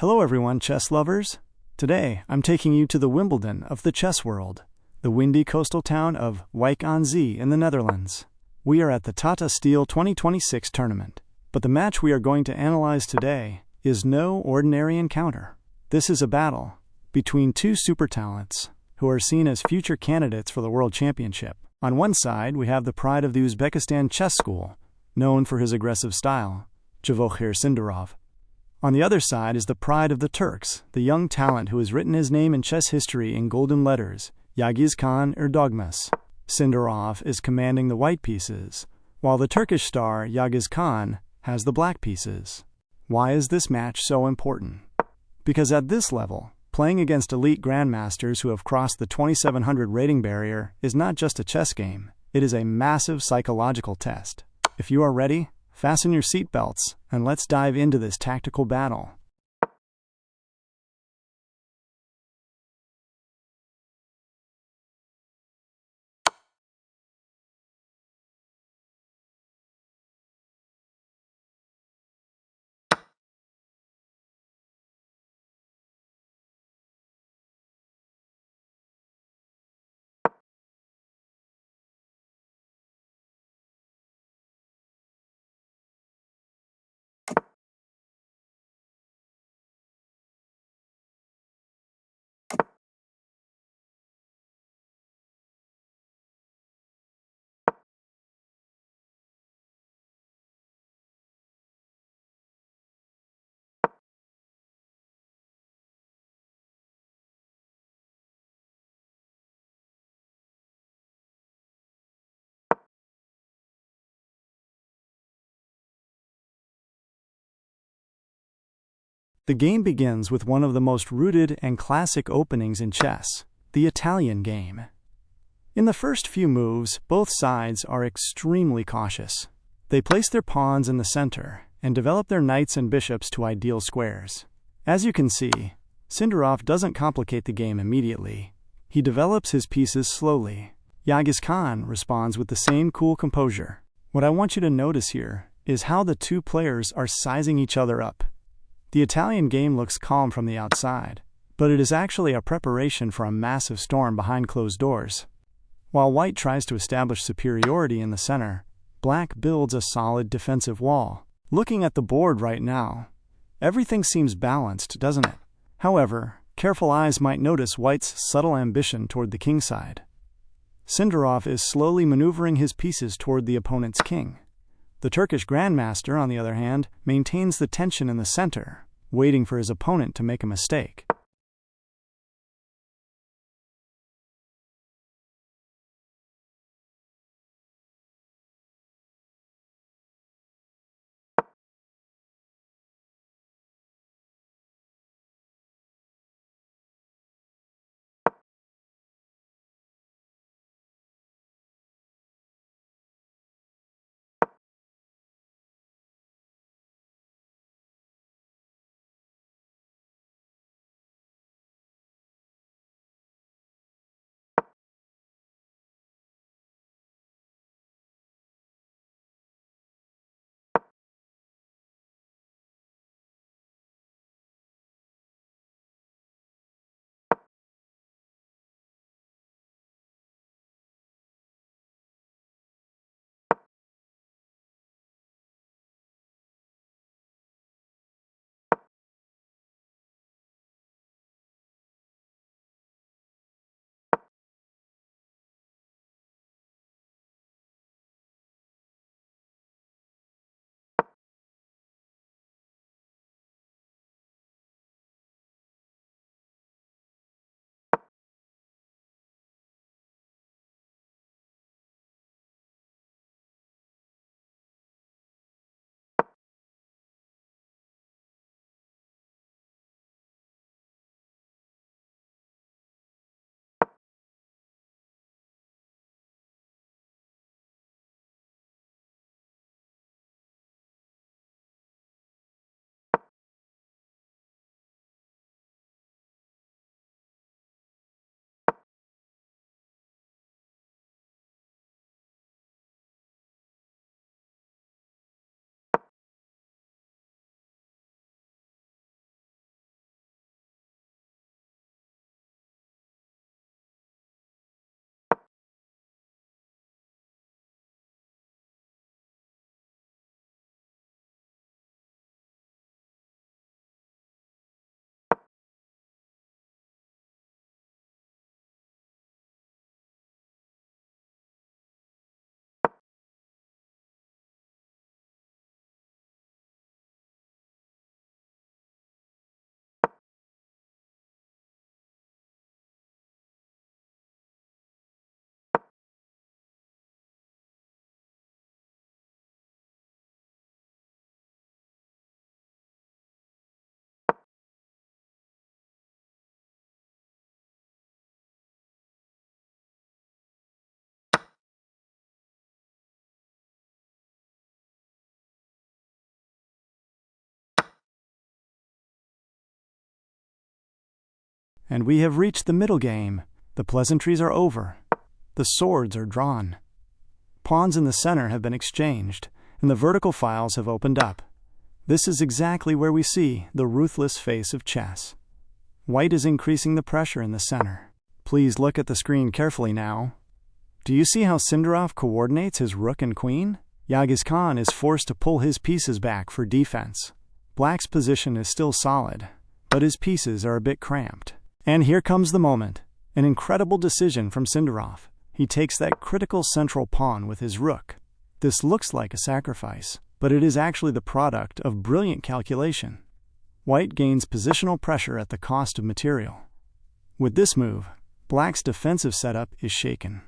Hello everyone, chess lovers! Today, I'm taking you to the Wimbledon of the chess world, the windy coastal town of Wijk aan Zee in the Netherlands. We are at the Tata Steel 2026 tournament, but the match we are going to analyze today is no ordinary encounter. This is a battle between two super talents who are seen as future candidates for the World Championship. On one side, we have the pride of the Uzbekistan chess school, known for his aggressive style, Javokhir Sindarov. On the other side is the pride of the Turks, the young talent who has written his name in chess history in golden letters, Yagiz Kaan Erdogmus. Sindarov is commanding the white pieces, while the Turkish star Yagiz Kaan has the black pieces. Why is this match so important? Because at this level, playing against elite grandmasters who have crossed the 2700 rating barrier is not just a chess game, it is a massive psychological test. If you are ready, fasten your seatbelts, and let's dive into this tactical battle. The game begins with one of the most rooted and classic openings in chess, the Italian game. In the first few moves, both sides are extremely cautious. They place their pawns in the center and develop their knights and bishops to ideal squares. As you can see, Sindarov doesn't complicate the game immediately. He develops his pieces slowly. Yagiz Kaan responds with the same cool composure. What I want you to notice here is how the two players are sizing each other up. The Italian game looks calm from the outside, but it is actually a preparation for a massive storm behind closed doors. While white tries to establish superiority in the center, black builds a solid defensive wall. Looking at the board right now, everything seems balanced, doesn't it? However, careful eyes might notice white's subtle ambition toward the king side. Sindarov is slowly maneuvering his pieces toward the opponent's king. The Turkish Grandmaster, on the other hand, maintains the tension in the center, waiting for his opponent to make a mistake. And we have reached the middle game. The pleasantries are over. The swords are drawn. Pawns in the center have been exchanged, and the vertical files have opened up. This is exactly where we see the ruthless face of chess. White is increasing the pressure in the center. Please look at the screen carefully now. Do you see how Sindarov coordinates his rook and queen? Yagiz Kaan is forced to pull his pieces back for defense. Black's position is still solid, but his pieces are a bit cramped. And here comes the moment. An incredible decision from Sindarov. He takes that critical central pawn with his rook. This looks like a sacrifice, but it is actually the product of brilliant calculation. White gains positional pressure at the cost of material. With this move, Black's defensive setup is shaken.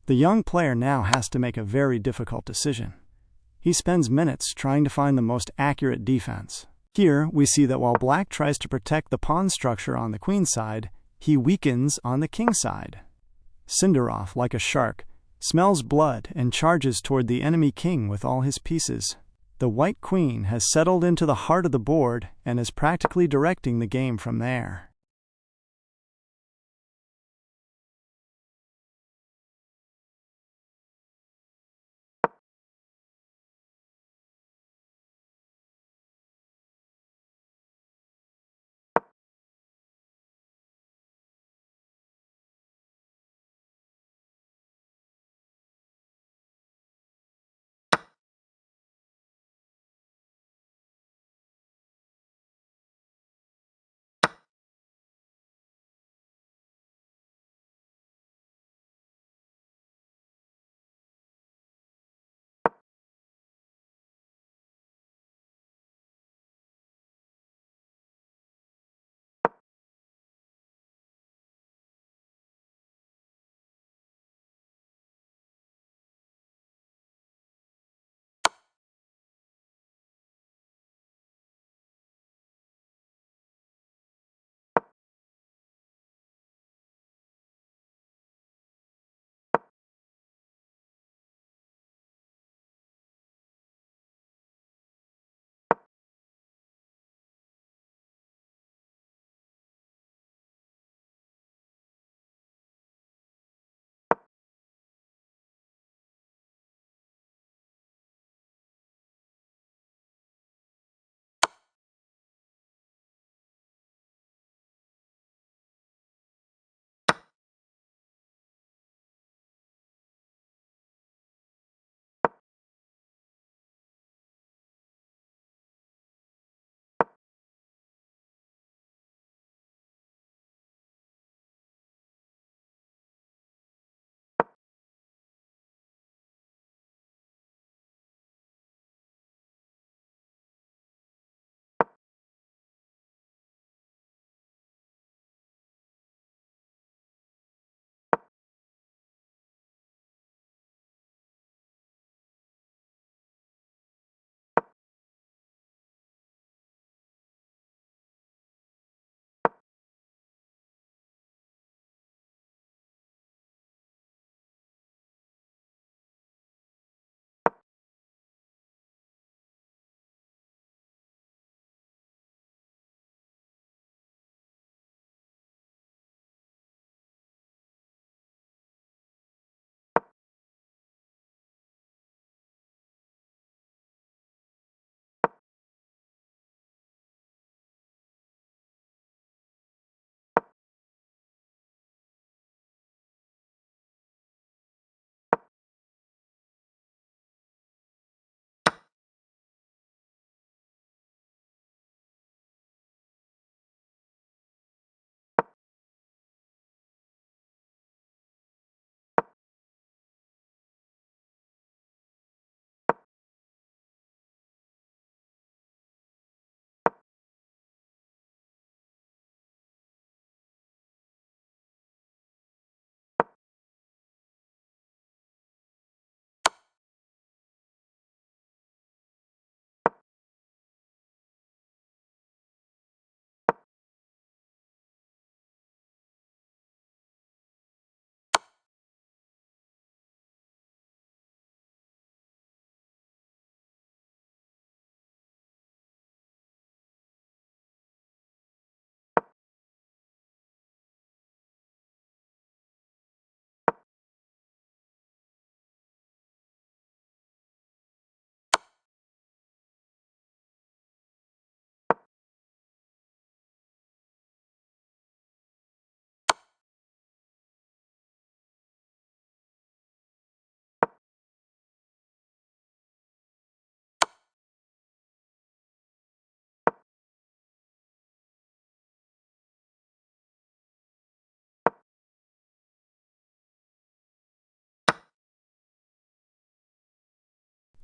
The young player now has to make a very difficult decision. He spends minutes trying to find the most accurate defense. Here, we see that while Black tries to protect the pawn structure on the queen side, he weakens on the king side. Sindarov, like a shark, smells blood and charges toward the enemy king with all his pieces. The white queen has settled into the heart of the board and is practically directing the game from there.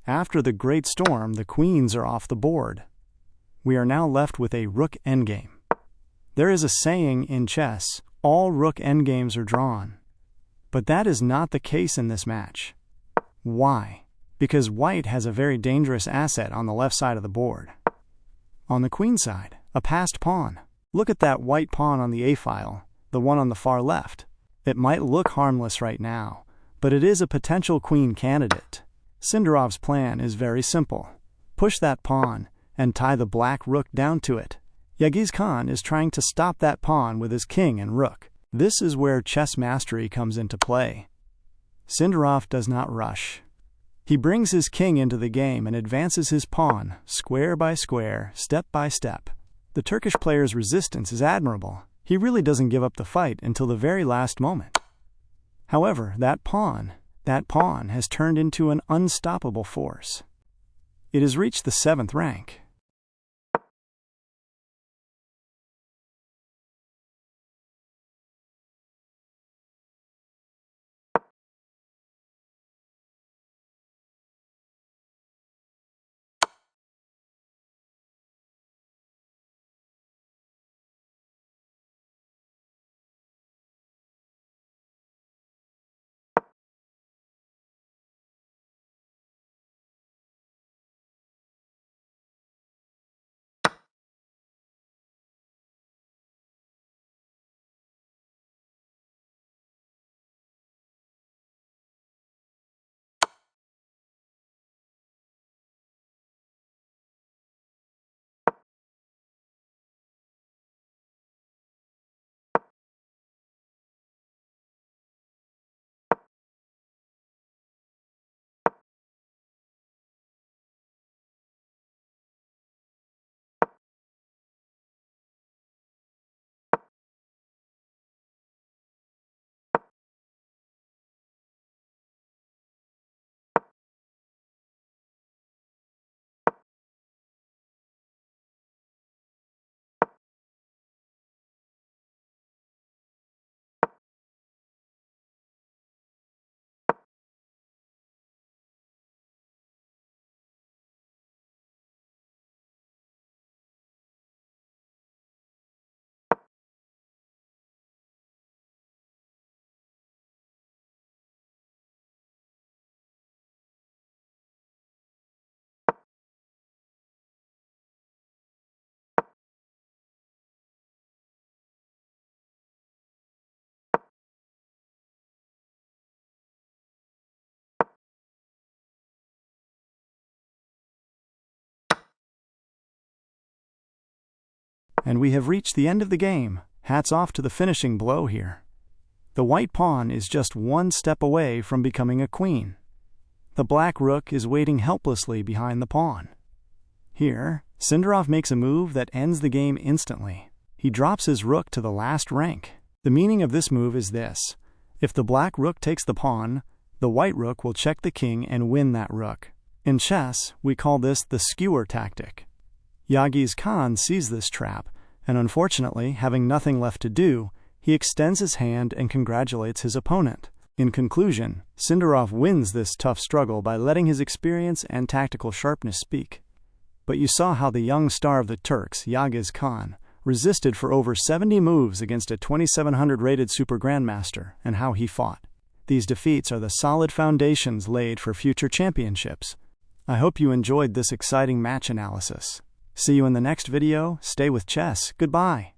After the great storm, the queens are off the board. We are now left with a rook endgame. There is a saying in chess, all rook endgames are drawn. But that is not the case in this match. Why? Because white has a very dangerous asset on the left side of the board. On the queen side, a passed pawn. Look at that white pawn on the a-file, the one on the far left. It might look harmless right now, but it is a potential queen candidate. Sindarov's plan is very simple. Push that pawn and tie the black rook down to it. Yagiz Kaan is trying to stop that pawn with his king and rook. This is where chess mastery comes into play. Sindarov does not rush. He brings his king into the game and advances his pawn, square by square, step by step. The Turkish player's resistance is admirable. He really doesn't give up the fight until the very last moment. However, that pawn has turned into an unstoppable force. It has reached the 7th rank. And we have reached the end of the game. Hats off to the finishing blow here. The white pawn is just one step away from becoming a queen. The black rook is waiting helplessly behind the pawn. Here, Sindarov makes a move that ends the game instantly. He drops his rook to the last rank. The meaning of this move is this. If the black rook takes the pawn, the white rook will check the king and win that rook. In chess, we call this the skewer tactic. Yagiz Kaan sees this trap, and unfortunately, having nothing left to do, he extends his hand and congratulates his opponent. In conclusion, Sindarov wins this tough struggle by letting his experience and tactical sharpness speak. But you saw how the young star of the Turks, Yagiz Kaan, resisted for over 70 moves against a 2700 rated Super Grandmaster, and how he fought. These defeats are the solid foundations laid for future championships. I hope you enjoyed this exciting match analysis. See you in the next video. Stay with chess. Goodbye.